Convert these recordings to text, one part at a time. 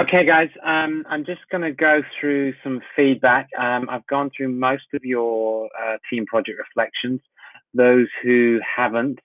Okay, guys, I'm just going to go through some feedback. I've gone through most of your team project reflections. Those who haven't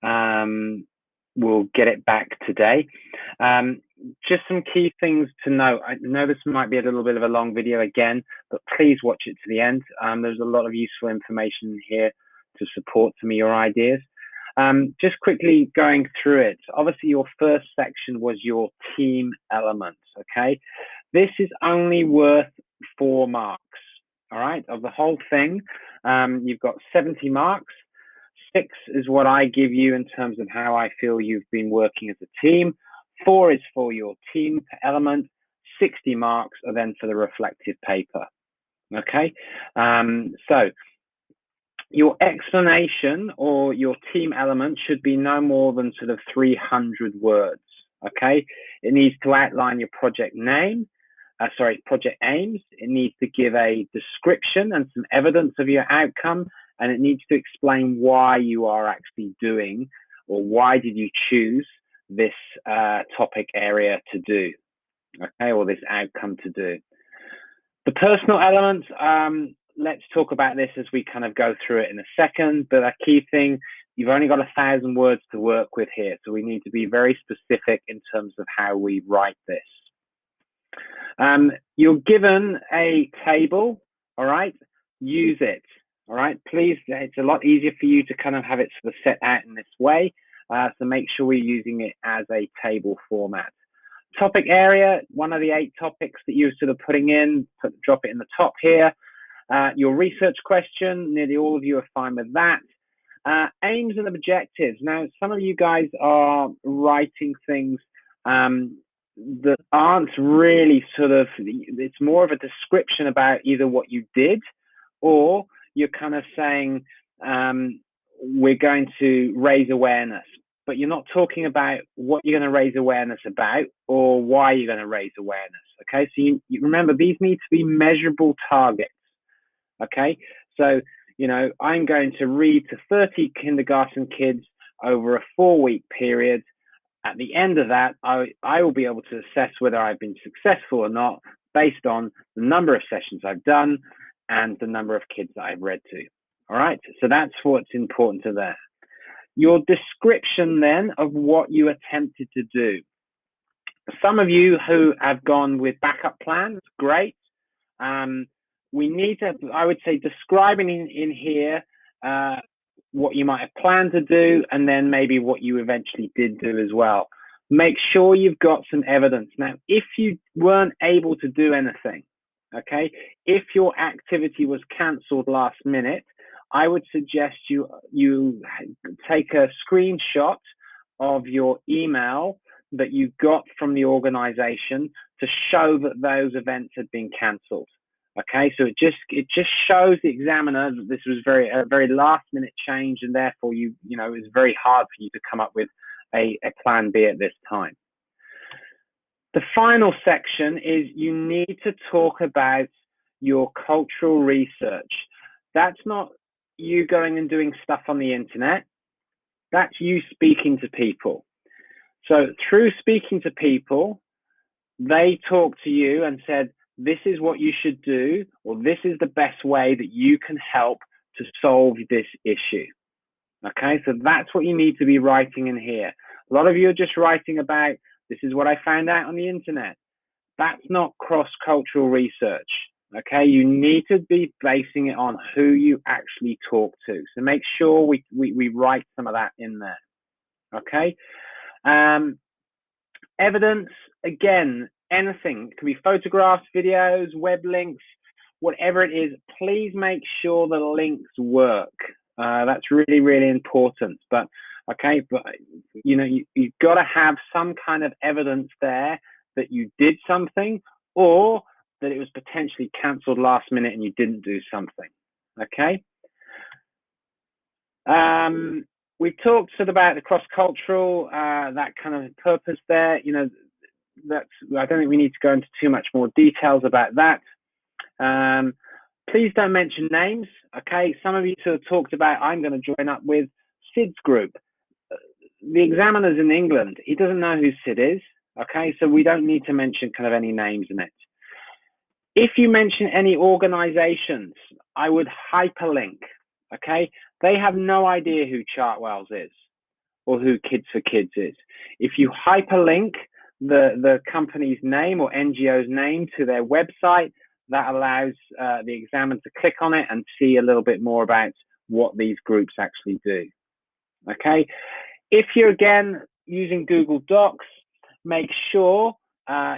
will get it back today. Just some key things to note. I know this might be a little bit of a long video again, but please watch it to the end. There's a lot of useful information here to support some of your ideas. Just quickly going through it. Obviously, your first section was your team elements, okay? This is only worth 4 marks, all right, of the whole thing. You've got 70 marks. 6 is what I give you in terms of how I feel you've been working as a team. 4 is for your team element. 60 marks are then for the reflective paper, okay? So your explanation or your team element should be no more than sort of 300 words, okay? It needs to outline your project name, project aims. It needs to give a description and some evidence of your outcome, and it needs to explain why you are actually doing, or why did you choose this topic area to do, okay, or this outcome to do. The personal elements, let's talk about this as we kind of go through it in a second, but a key thing, you've only got 1,000 words to work with here, so we need to be very specific in terms of how we write this. You're given a table, all right? Use it, all right? Please, it's a lot easier for you to kind of have it sort of set out in this way, so make sure we're using it as a table format. Topic area, one of the 8 topics that you're sort of putting in, drop it in the top here. Your research question, nearly all of you are fine with that. Aims and objectives. Now, some of you guys are writing things that aren't really sort of, it's more of a description about either what you did, or you're kind of saying, we're going to raise awareness, but you're not talking about what you're going to raise awareness about or why you're going to raise awareness, okay? So you remember, these need to be measurable targets, okay? So, you know, I'm going to read to 30 kindergarten kids over a 4-week period. At the end of that, I will be able to assess whether I've been successful or not based on the number of sessions I've done and the number of kids that I've read to, all right? So that's what's important to there. Your description then of what you attempted to do. Some of you who have gone with backup plans, great. We need to, I would say, describing in here what you might have planned to do, and then maybe what you eventually did do as well. Make sure you've got some evidence. Now, if you weren't able to do anything, okay, if your activity was cancelled last minute, I would suggest you take a screenshot of your email that you got from the organization to show that those events had been cancelled. Okay, so it just shows the examiner that this was a very last minute change, and therefore you know it's very hard for you to come up with a plan B at this time. The final section is you need to talk about your cultural research. That's not you going and doing stuff on the internet. That's you speaking to people. So through speaking to people, they talked to you and said, this is what you should do, or this is the best way that you can help to solve this issue. Okay, so that's what you need to be writing in here. A lot of you are just writing about, this is what I found out on the internet. That's not cross-cultural research. Okay, you need to be basing it on who you actually talk to. So make sure we write some of that in there. Okay. Evidence, again, anything. It can be photographs, videos, web links, whatever it is. Please make sure the links work. That's really, really important. But okay, but you know, you've got to have some kind of evidence there that you did something, or that it was potentially cancelled last minute and you didn't do something. Okay. We've talked sort of about the cross-cultural, that kind of purpose there. You know, I don't think we need to go into too much more details about that. Please don't mention names. Okay. Some of you sort of talked about, I'm going to join up with Sid's group. The examiner's in England. He doesn't know who Sid is. Okay, so we don't need to mention kind of any names in it. If you mention any organizations, I would hyperlink. Okay, they have no idea who Chartwells is or who Kids for Kids is. If you hyperlink the company's name or NGO's name to their website, that allows the examiner to click on it and see a little bit more about what these groups actually do. Okay, if you're again using Google Docs, make sure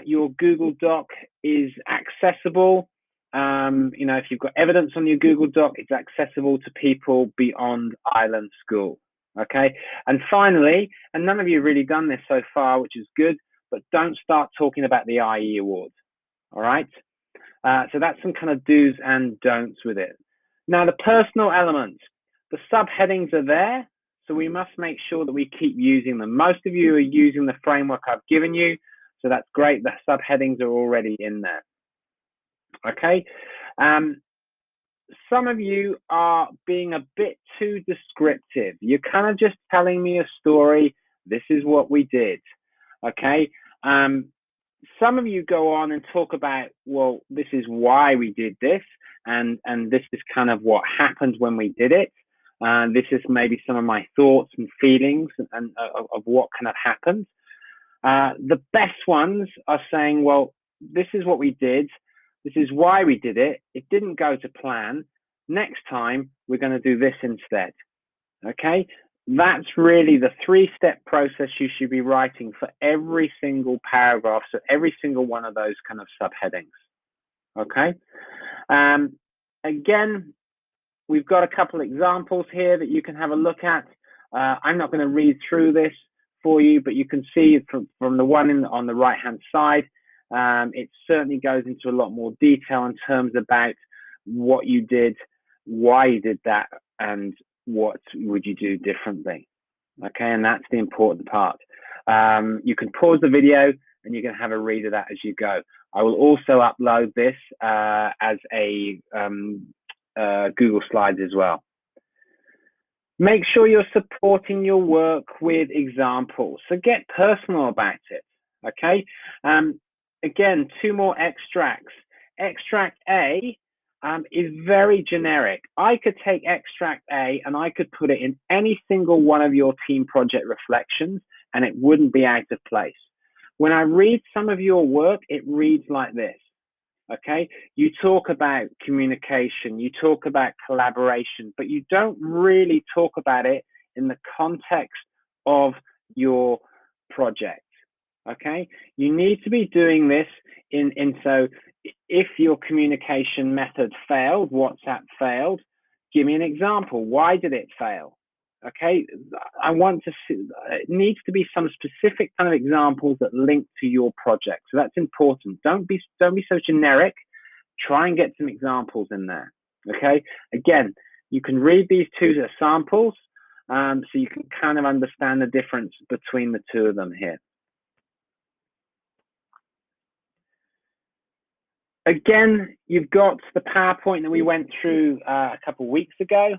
your Google Doc is accessible. If you've got evidence on your Google Doc, it's accessible to people beyond Island School. Okay, and finally, and none of you have really done this so far, which is good, but don't start talking about the IE Award. All right, so that's some kind of do's and don'ts with it. Now, the personal element, the subheadings are there, so we must make sure that we keep using them. Most of you are using the framework I've given you, so that's great. The subheadings are already in there. Okay. Some of you are being a bit too descriptive. You're kind of just telling me a story. This is what we did. Okay. Some of you go on and talk about, well, this is why we did this, and this is kind of what happened when we did it. This is maybe some of my thoughts and feelings and of what kind of happened. The best ones are saying, well, this is what we did. This is why we did it. It didn't go to plan. Next time, we're going to do this instead. Okay. That's really the 3-step process you should be writing for every single paragraph. So every single one of those kind of subheadings. Okay. Again, we've got a couple examples here that you can have a look at. I'm not going to read through this for you, but you can see from the one on the right-hand side, it certainly goes into a lot more detail in terms about what you did, why you did that, and what would you do differently. Okay, and that's the important part. You can pause the video and you can have a read of that as you go. I will also upload this as a Google Slides as well. Make sure you're supporting your work with examples. So get personal about it, okay? Again, 2 more extracts. Extract A is very generic. I could take extract A and I could put it in any single one of your team project reflections and it wouldn't be out of place. When I read some of your work, it reads like this. Okay, you talk about communication, you talk about collaboration, but you don't really talk about it in the context of your project. Okay, you need to be doing this so if your communication method failed, WhatsApp failed, give me an example. Why did it fail? Okay, I want to see, it needs to be some specific kind of examples that link to your project. So that's important. Don't be so generic. Try and get some examples in there. Okay, again, you can read these 2 as samples, so you can kind of understand the difference between the 2 of them here. Again, you've got the PowerPoint that we went through a couple of weeks ago,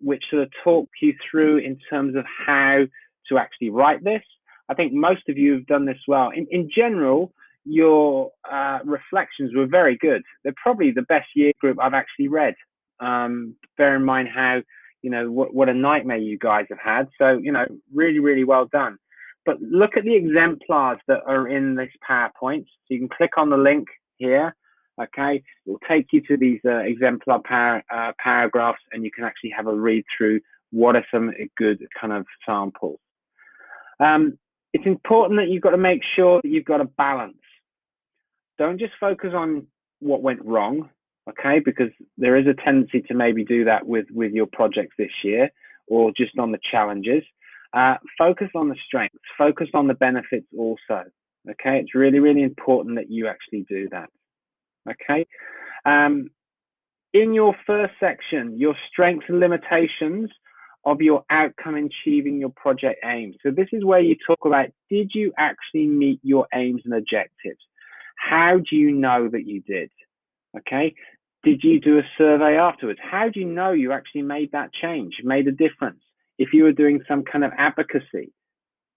which sort of talked you through in terms of how to actually write this. I think most of you have done this well. In general, your reflections were very good. They're probably the best year group I've actually read. Bear in mind how, what a nightmare you guys have had. So, really, really well done. But look at the exemplars that are in this PowerPoint. So you can click on the link here. Okay, it will take you to these exemplar paragraphs, and you can actually have a read through what are some good kind of samples. It's important that you've got to make sure that you've got a balance. Don't just focus on what went wrong, okay, because there is a tendency to maybe do that with your projects this year, or just on the challenges. Focus on the strengths, focus on the benefits also. Okay, it's really, really important that you actually do that. Okay. In your first section, your strengths and limitations of your outcome in achieving your project aims. So this is where you talk about, did you actually meet your aims and objectives? How do you know that you did? Okay. Did you do a survey afterwards? How do you know you actually made that change, made a difference? If you were doing some kind of advocacy,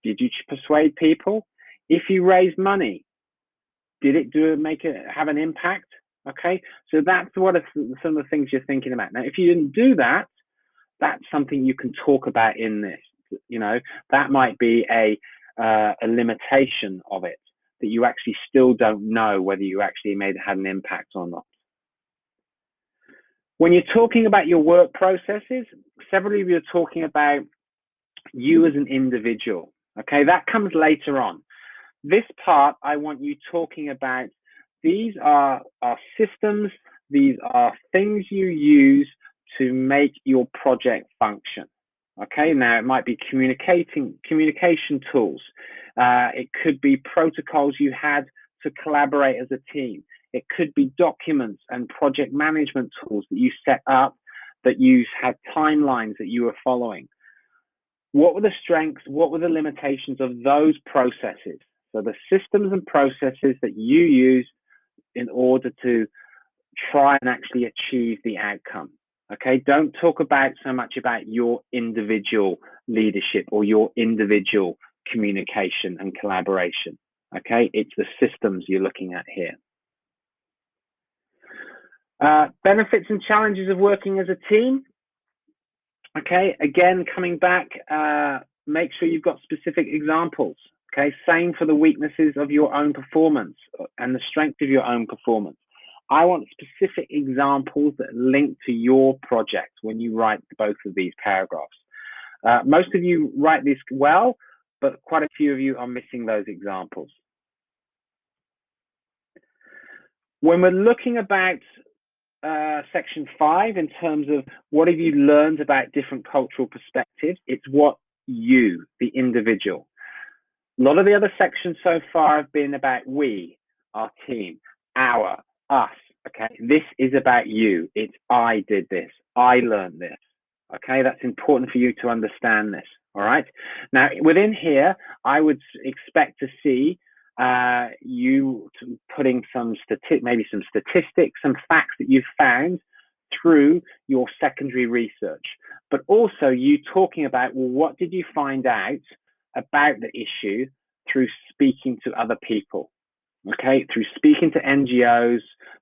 did you persuade people? If you raise money, did it have an impact? Okay, so that's what some of the things you're thinking about. Now, if you didn't do that, that's something you can talk about in this. You know, that might be a limitation of it, that you actually still don't know whether you actually had an impact or not. When you're talking about your work processes, several of you are talking about you as an individual. Okay, that comes later on. This part, I want you talking about, these are systems, these are things you use to make your project function. Okay, now it might be communication tools. It could be protocols you had to collaborate as a team. It could be documents and project management tools that you set up, that you had timelines that you were following. What were the strengths? What were the limitations of those processes? So the systems and processes that you use in order to try and actually achieve the outcome. Okay, don't talk about so much about your individual leadership or your individual communication and collaboration. Okay, it's the systems you're looking at here. Benefits and challenges of working as a team. Okay, again, coming back, make sure you've got specific examples. Okay, same for the weaknesses of your own performance and the strength of your own performance. I want specific examples that link to your project when you write both of these paragraphs. Most of you write this well, but quite a few of you are missing those examples. When we're looking about section 5 in terms of what have you learned about different cultural perspectives, it's what you, the individual. A lot of the other sections so far have been about we, our team, our, us. Okay, this is about you. It's I did this, I learned this. Okay, that's important for you to understand this. All right, now within here, I would expect to see you putting maybe some statistics, some facts that you've found through your secondary research, but also you talking about, well, what did you find out about the issue through speaking to other people? Okay, through speaking to NGOs,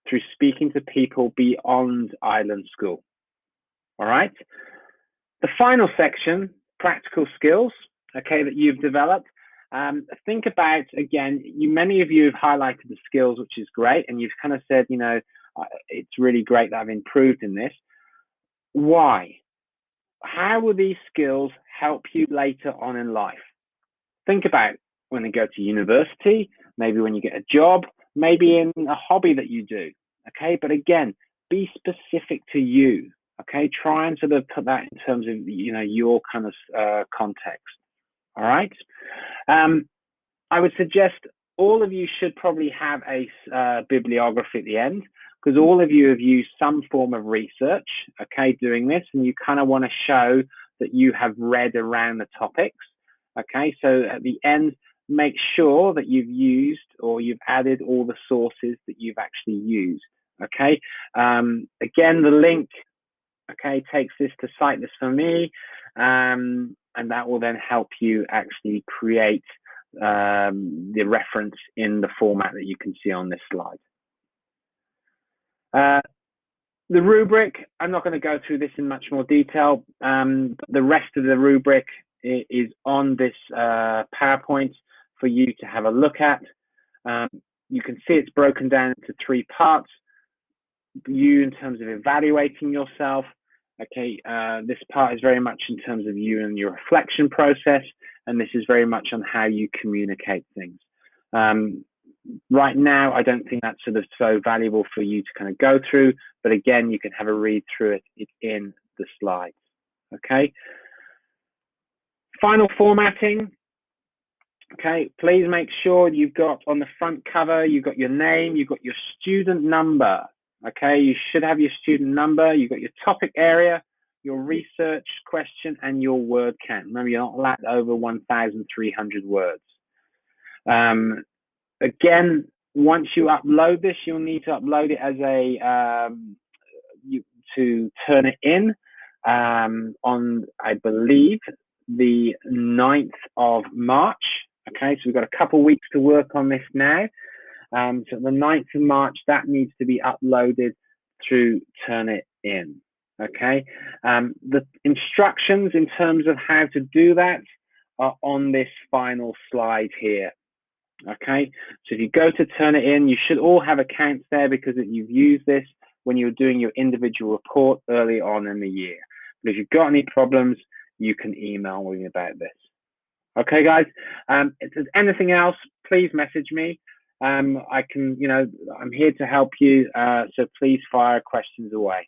through speaking to people beyond Island School. All right. The final section, practical skills, okay, that you've developed. Think about, again, many of you have highlighted the skills, which is great. And you've kind of said, you know, it's really great that I've improved in this. Why? How will these skills help you later on in life? Think about when you go to university, maybe when you get a job, maybe in a hobby that you do. Okay, but again, be specific to you. Okay, try and sort of put that in terms of, you know, your kind of context. All right. I would suggest all of you should probably have a bibliography at the end, because all of you have used some form of research, okay, doing this, and you kind of want to show that you have read around the topics. Okay, so at the end, make sure that you've used or you've added all the sources that you've actually used. Okay, again, the link, okay, takes this to Cite This For Me, and that will then help you actually create the reference in the format that you can see on this slide. The rubric, I'm not going to go through this in much more detail. The rest of the rubric is on this PowerPoint for you to have a look at. You can see it's broken down into 3 parts. You in terms of evaluating yourself. Okay, this part is very much in terms of you and your reflection process, and this is very much on how you communicate things. Right now, I don't think that's sort of so valuable for you to kind of go through, but again, you can have a read through it. It's in the slides. Okay. Final formatting. Okay, please make sure you've got on the front cover, you've got your name, you've got your student number. Okay, you should have your student number, you've got your topic area, your research question, and your word count. Remember, you're not allowed over 1,300 words. Again, once you upload this, you'll need to upload it as a, to turn it in on, I believe, the 9th of March. Okay, so we've got a couple weeks to work on this now. So the 9th of March, that needs to be uploaded through Turnitin. Okay, the instructions in terms of how to do that are on this final slide here. Okay, so if you go to Turnitin, you should all have accounts there because you've used this when you were doing your individual report early on in the year. But if you've got any problems, you can email me about this. Okay, guys. If there's anything else, please message me. I can, I'm here to help you. So please fire questions away.